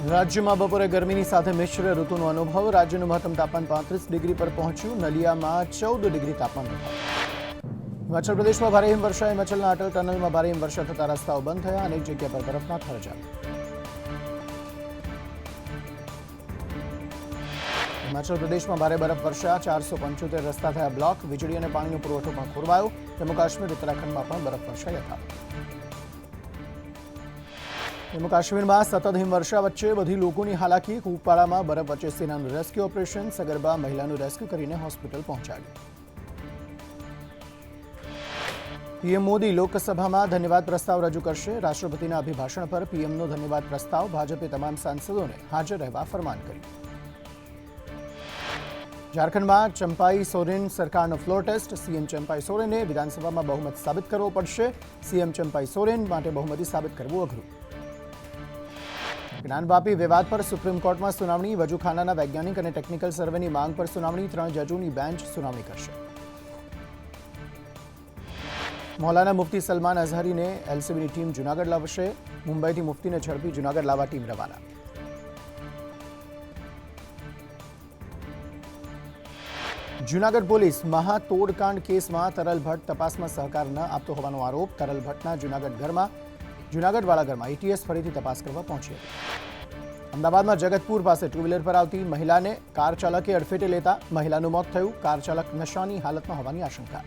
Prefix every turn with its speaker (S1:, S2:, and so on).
S1: રાજ્યમાં બપોરે ગરમીની સાથે મિશ્ર ઋતુનો અનુભવ. રાજ્યનું મહત્તમ તાપમાન 35 ડિગ્રી પર પહોંચ્યું. નલિયામાં 14 ડિગ્રી તાપમાન નોંધાયું. હિમાચલ પ્રદેશમાં ભારે હિમવર્ષા. હિમાચલના અટલ ટનલમાં ભારે હિમવર્ષા થતા રસ્તાઓ બંધ થયા. અનેક જગ્યા પર બરફના થર જામ્યા. હિમાચલ પ્રદેશમાં ભારે બરફવર્ષા. 475 રસ્તા થયા બ્લોક. વીજળી અને પાણીનો પુરવઠો પણ ખોરવાયો. જમ્મુ કાશ્મીર ઉત્તરાખંડમાં પણ બરફવર્ષા યથાવત. જમ્મુ કાશ્મીરમાં સતત હિમવર્ષા વચ્ચે વધી લોકોની હાલાકી. કુપવાડામાં બરફ વચ્ચે સેનાનું રેસ્ક્યુ ઓપરેશન. સગર્ભા મહિલાનું રેસ્ક્યુ કરીને હોસ્પિટલ પહોંચાડી. પીએમ મોદી લોકસભામાં ધન્યવાદ પ્રસ્તાવ રજૂ કરશે. રાષ્ટ્રપતિના અભિભાષણ પર પીએમનો ધન્યવાદ પ્રસ્તાવ. ભાજપે તમામ સાંસદોને હાજર રહેવા ફરમાન કર્યું. ઝારખંડમાં ચંપાઈ સોરેન સરકારનો ફ્લોર ટેસ્ટ. સીએમ ચંપાઈ સોરેને વિધાનસભામાં બહુમત સાબિત કરવો પડશે. સીએમ ચંપાઈ સોરેન માટે બહુમતી સાબિત કરવું અઘરું. જ્ઞાનવાપી વિવાદ પર સુપ્રીમ કોર્ટમાં સુનાવણી. વજૂખાનાના વૈજ્ઞાનિક અને ટેકનિકલ સર્વેની માંગ પર સુનાવણી. 3 જજોની બેન્ચ સુનાવણી કરશે. મૌલાના મુફ્તી સલમાન અઝહરીને એલસીબીની ટીમ જૂનાગઢ લાવશે. મુંબઈથી મુફ્તીને ઝડપી જૂનાગઢ લાવવા ટીમ રવાના. જૂનાગઢ પોલીસ મહાતોડકાંડ કેસમાં તરલ ભટ્ટ તપાસમાં સહકાર ન આપતો હોવાનો આરોપ. તરલ ભટ્ટના જૂનાગઢવાળા ઘરમાં એટીએસ ફરીથી તપાસ કરવા પહોંચી હતી. અમદાવાદમાં જગતપુર પાસે ટુ વ્હીલર પર આવતી મહિલાને કાર ચાલકે અડફેટે લેતા મહિલાનું મોત થયું. કાર ચાલક નશાની હાલતમાં હોવાની આશંકા.